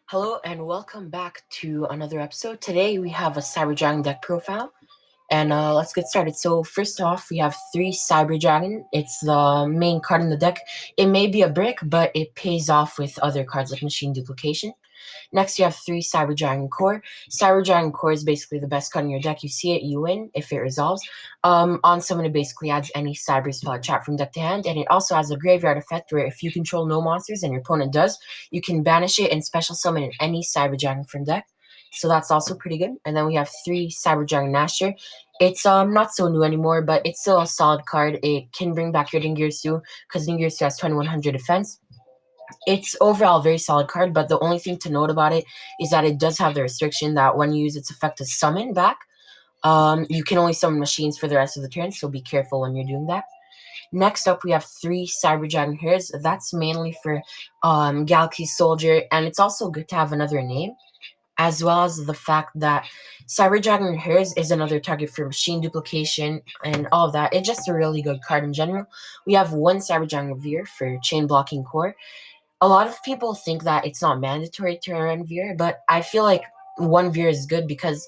Hello and welcome back to another episode. Today we have a Cyber Dragon deck profile, and let's get started. So first off, we have 3 Cyber Dragon. It's the main card in the deck. It may be a brick, but it pays off with other cards like Machine Duplication. Next, you have 3 Cyber Dragon Core. Cyber Dragon Core is basically the best card in your deck. You see it, you win if it resolves. On summon, it basically adds any Cyber Spell trap from deck to hand, and it also has a graveyard effect where if you control no monsters and your opponent does, you can banish it and special summon any Cyber Dragon from deck. So that's also pretty good. And then we have 3 Cyber Dragon Nasher. It's not so new anymore, but it's still a solid card. It can bring back your Dingirsu because Dingirsu has 2100 defense. It's overall a very solid card, but the only thing to note about it is that it does have the restriction that when you use its effect to summon back, you can only summon machines for the rest of the turn, so be careful when you're doing that. Next up, we have 3 Cyber Dragon Heroes. That's mainly for Galaxy Soldier, and it's also good to have another name, as well as the fact that Cyber Dragon Heroes is another target for machine duplication and all of that. It's just a really good card in general. We have 1 Cyber Dragon Veer for chain blocking core. A lot of people think that it's not mandatory to run Veer, but I feel like 1 Veer is good because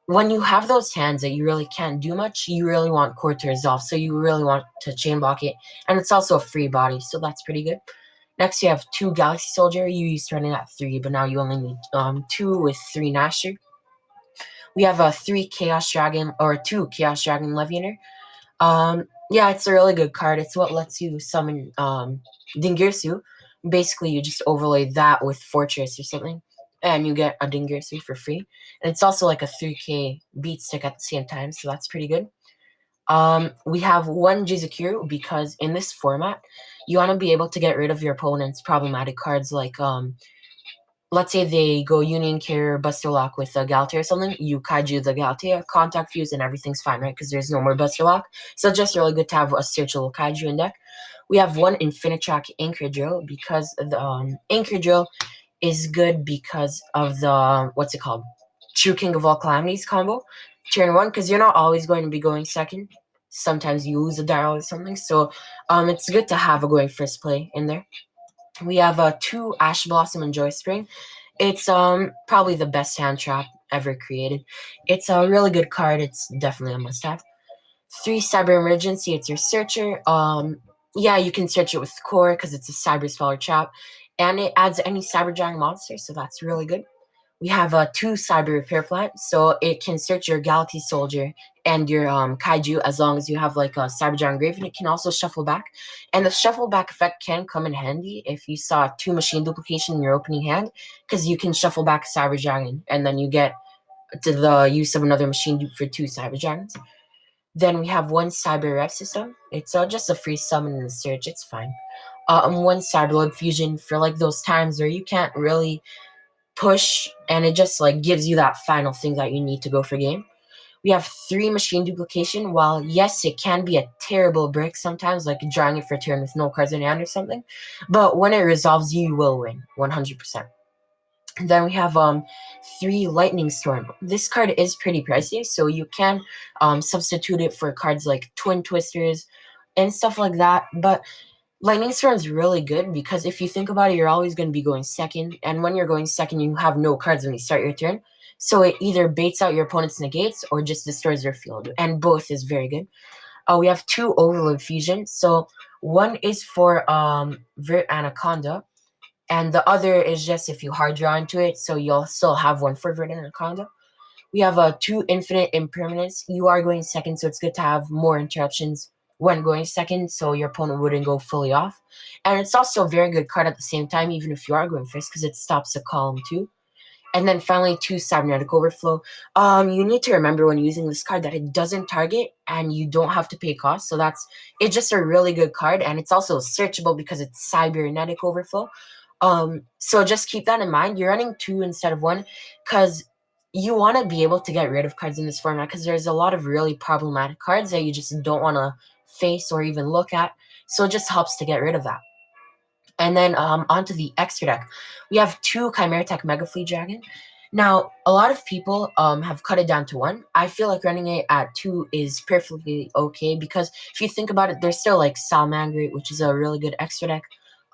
when you have those hands that you really can't do much, you really want core to resolve, so you really want to chain block it, and it's also a free body, so that's pretty good. Next, you have 2 Galaxy Soldier. You used to run it at 3, but now you only need 2 with 3 Nasher. We have a 2 Chaos Dragon Levianer. Yeah, it's a really good card. It's what lets you summon Dingirsu. Basically, you just overlay that with Fortress or something, and you get a Dingirsu for free. And it's also like a 3K beat stick at the same time, so that's pretty good. We have 1 Jizakuru because in this format, you want to be able to get rid of your opponent's problematic cards like let's say they go Union Carrier, Buster Lock with a Galatae or something, you Kaiju the Galatae, Contact Fuse, and everything's fine, right? Because there's no more Buster Lock. So just really good to have a searchable Kaiju in deck. We have 1 Infinitrack Anchor Drill because the Anchor Drill is good because of the, what's it called? True King of All Calamities combo. Turn 1, because you're not always going to be going second. Sometimes you lose a dial or something. So it's good to have a going first play in there. We have 2 Ash Blossom and Joy Spring. It's probably the best hand trap ever created. It's a really good card. It's definitely a must-have. 3 Cyber Emergency. It's your searcher. Yeah, you can search it with core because it's a cyber spell or trap, and it adds any Cyber Dragon monster, so that's really good. We have a 2 Cyber Repair Plant, so it can search your Galaxy Soldier and your Kaiju as long as you have like a Cyber Dragon Grave, and it can also shuffle back. And the shuffle back effect can come in handy if you saw 2 Machine Duplication in your opening hand, because you can shuffle back a Cyber Dragon, and then you get to the use of another machine dupe for 2 Cyber Dragons. Then we have 1 Cyber Rev System. It's just a free summon in the search. It's fine. 1 Cyberload Fusion for like those times where you can't really push, and it just like gives you that final thing that you need to go for game. We have 3 Machine Duplication. While yes, it can be a terrible brick sometimes, like drawing it for a turn with no cards in hand or something, but when it resolves, you will win 100%. Then we have 3 Lightning Storm. This card is pretty pricey, so you can substitute it for cards like Twin Twisters and stuff like that. But Lightning Storm is really good because if you think about it, you're always going to be going second, and when you're going second, you have no cards when you start your turn. So it either baits out your opponent's negates or just destroys their field, and both is very good. We have 2 Overload Fusion. So one is for Vert Anaconda, and the other is just if you hard draw into it, so you'll still have one for Vert Anaconda. We have 2 Infinite Impermanence. You are going second, so it's good to have more interruptions when going second, so your opponent wouldn't go fully off. And it's also a very good card at the same time, even if you are going first, because it stops a column too. And then finally, 2 Cybernetic Overflow. You need to remember when using this card that it doesn't target and you don't have to pay cost. So it's just a really good card, and it's also searchable because it's Cybernetic Overflow. So just keep that in mind. You're running 2 instead of 1 because you want to be able to get rid of cards in this format because there's a lot of really problematic cards that you just don't want to face or even look at. So it just helps to get rid of that. And then onto the extra deck. We have 2 Chimera Tech Mega Flea Dragon. Now, a lot of people have cut it down to 1. I feel like running it at 2 is perfectly okay because if you think about it, there's still like Salamangreat, which is a really good extra deck.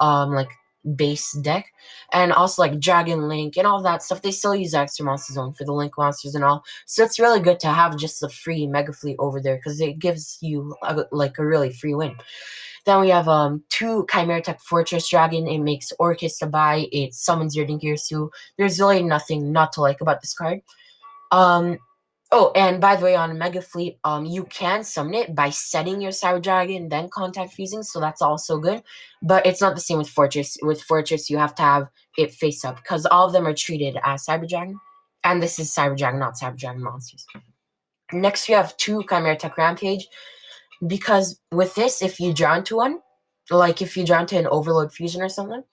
Like base deck, and also like Dragon Link and all that stuff. They still use extra monster zone for the Link monsters and all, so it's really good to have just a free Mega Fleet over there because it gives you like a really free win. Then we have 2 Chimera Tech Fortress Dragon. It makes Orcus to buy. It summons your Dingirsu. There's really nothing not to like about this card. Oh, and by the way, on Mega Fleet, you can summon it by setting your Cyber Dragon, then contact fusing, so that's also good. But it's not the same with Fortress. With Fortress, you have to have it face up, because all of them are treated as Cyber Dragon. And this is Cyber Dragon, not Cyber Dragon monsters. Next, we have 2 Chimera Tech Rampage, because with this, if you draw into one, like if you draw into an Overload Fusion or something,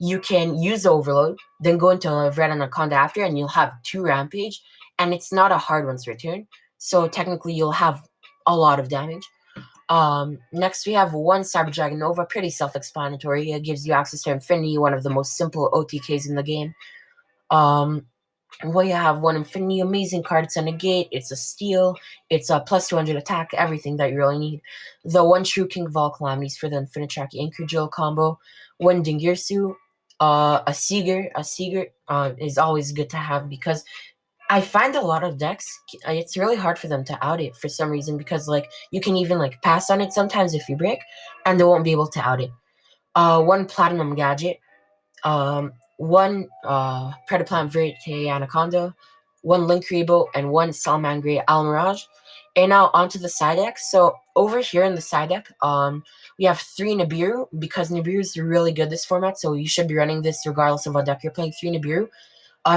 you can use the Overload, then go into a Red Anaconda after, and you'll have 2 Rampage, and it's not a hard one's return, so technically you'll have a lot of damage. Next we have 1 Cyber Dragon Nova, pretty self-explanatory. It gives you access to Infinity, one of the most simple OTKs in the game. Well, you have 1 Infinity, amazing card. It's a negate, it's a steal, it's a plus 200 attack, everything that you really need. The 1 True King of all Calamities for the Infinitrack Anchor combo. 1 Dingirsu, a Seeger is always good to have, because I find a lot of decks, it's really hard for them to out it for some reason, because like you can even like pass on it sometimes if you break, and they won't be able to out it. 1 Platinum Gadget, 1 Predaplant Verite Anaconda, 1 Linkuriboh, and 1 Salamangreat Almirage. And now onto the side deck. So over here in the side deck, we have 3 Nibiru, because Nibiru is really good this format, so you should be running this regardless of what deck you're playing. 3 Nibiru.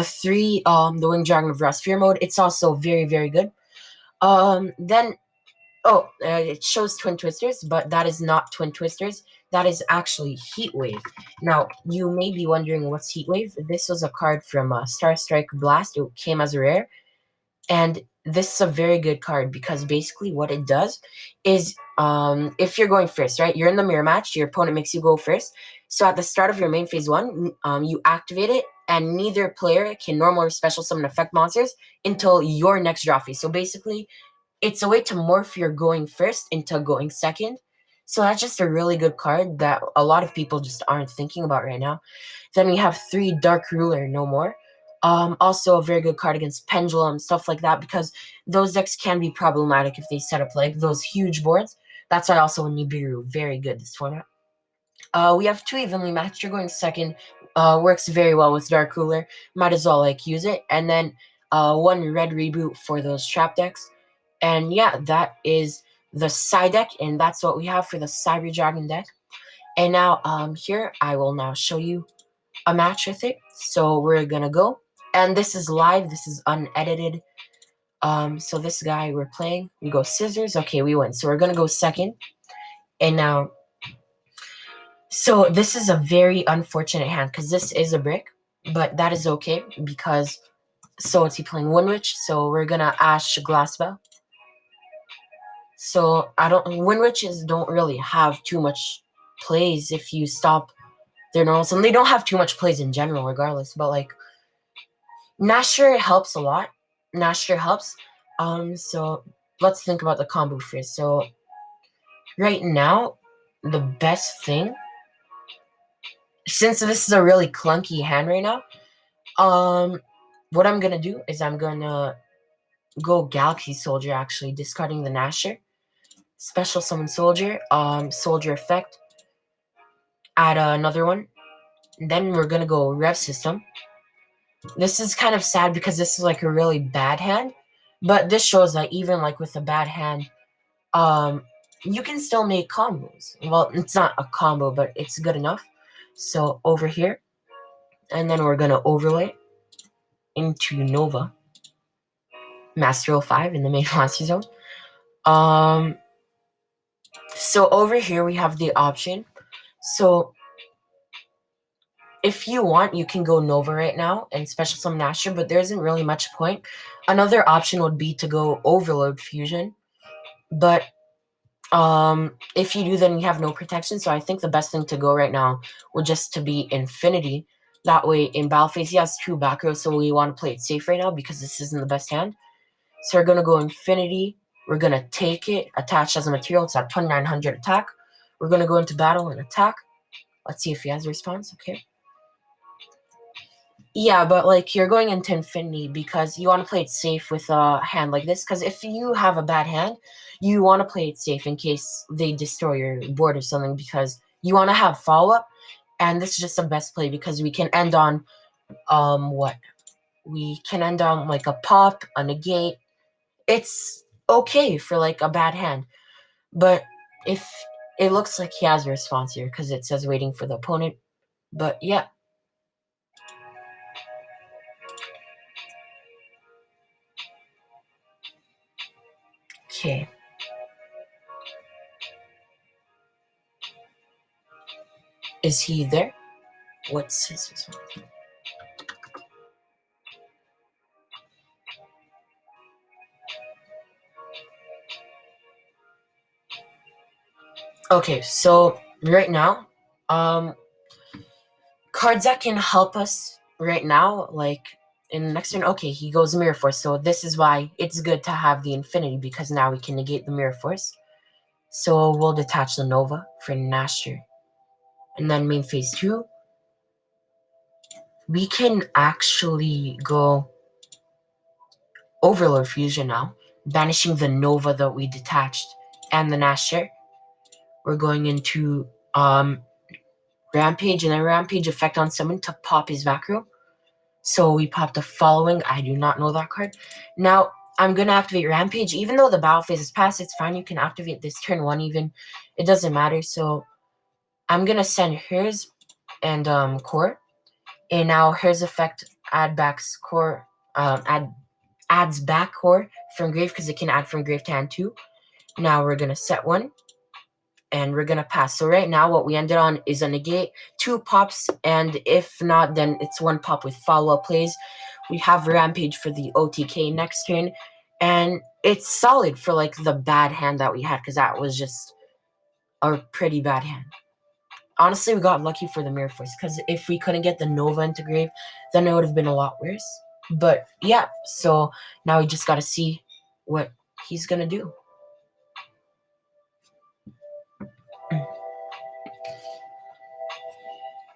3 the Winged Dragon of Rust Fear mode. It's also very, very good. Then it shows Twin Twisters, but that is not Twin Twisters. That is actually Heat Wave. Now, you may be wondering what's Heat Wave. This was a card from Star Strike Blast. It came as a rare. And this is a very good card, because basically what it does is, if you're going first, right? You're in the mirror match. Your opponent makes you go first. So at the start of your main phase 1, you activate it, and neither player can normal or special summon effect monsters until your next draw phase. So basically, it's a way to morph your going first into going second. So that's just a really good card that a lot of people just aren't thinking about right now. Then we have 3 Dark Ruler, no more. Also a very good card against Pendulum, stuff like that, because those decks can be problematic if they set up like those huge boards. That's why also Nibiru, very good this format. We have 2 Evenly Matched. You're going second. Works very well with Dark Ruler. Might as well like use it. And then 1 Red Reboot for those trap decks. And yeah, that is the side deck, and that's what we have for the Cyber Dragon deck. And now here I will now show you a match with it. So we're gonna go, and this is live, this is unedited. So this guy we're playing, we go scissors. Okay, we win. So we're gonna go second. And now, so this is a very unfortunate hand, because this is a brick, but that is okay, because so is he playing Winwich, so we're gonna Ash Glassbell. So Winriches don't really have too much plays if you stop their normals, and they don't have too much plays in general regardless, but like Nashor helps a lot. Nashor helps. So let's think about the combo first. So right now, the best thing, since this is a really clunky hand right now, what I'm gonna do is I'm gonna go Galaxy Soldier, actually, discarding the Nashor. Special Summon Soldier, Soldier effect, add another one. Then we're gonna go Rev System. This is kind of sad because this is like a really bad hand, but this shows that even like with a bad hand, you can still make combos. Well, it's not a combo, but it's good enough. So over here, and then we're gonna overlay into Nova, Master 05 in the main monster zone. So over here we have the option. So if you want, you can go Nova right now and special summon Nashor, but there isn't really much point. Another option would be to go Overload Fusion, but if you do, then you have no protection. So I think the best thing to go right now would just to be Infinity. That way, in battle phase, he has 2 back rows, so we want to play it safe right now because this isn't the best hand. So we're gonna go Infinity. We're gonna take it, attach as a material. It's at 2900 attack. We're gonna go into battle and attack. Let's see if he has a response. Okay. Yeah, but like you're going into infinity because you want to play it safe with a hand like this. Because if you have a bad hand, you want to play it safe in case they destroy your board or something. Because you want to have follow up, and this is just the best play because we can end on what we can end on like a pop, a negate. It's okay for like a bad hand, but if it looks like he has a response here because it says waiting for the opponent. But yeah. Okay. Is he there? What's his response? Okay, so right now, cards that can help us right now, like in the next turn, okay, he goes Mirror Force. So this is why it's good to have the Infinity because now we can negate the Mirror Force. So we'll detach the Nova for Nasher. And then main phase 2, we can actually go Overlord Fusion now, banishing the Nova that we detached and the Nasher. We're going into Rampage and then Rampage effect on someone to pop his back row. So we popped the following. I do not know that card. Now I'm gonna activate Rampage. Even though the battle phase is past, it's fine. You can activate this turn 1 even. It doesn't matter. So I'm gonna send hers and core. And now hers effect add back core adds back core from grave because it can add from grave to hand too. Now we're gonna set one and we're gonna pass. So right now what we ended on is a negate, 2 pops, and if not, then it's 1 pop with follow-up plays. We have Rampage for the OTK next turn, and it's solid for like the bad hand that we had because that was just a pretty bad hand. Honestly, we got lucky for the Mirror Force because if we couldn't get the Nova into grave, then it would have been a lot worse. But yeah, so now we just gotta see what he's gonna do.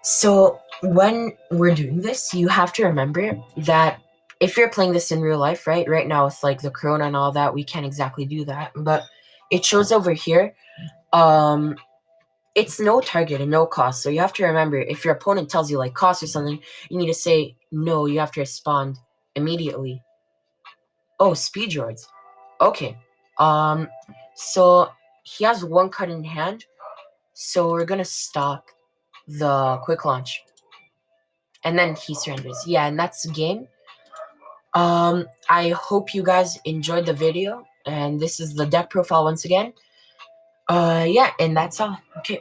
So when we're doing this, you have to remember that if you're playing this in real life, right now with like the corona and all that, we can't exactly do that. But it shows over here, it's no target and no cost. So you have to remember if your opponent tells you like cost or something, you need to say no. You have to respond immediately. Oh, speed droids. Okay. So he has 1 card in hand, so we're gonna stop the quick launch. And then he surrenders. Yeah, and that's the game. I hope you guys enjoyed the video, and this is the deck profile once again. Yeah, and that's all. Okay.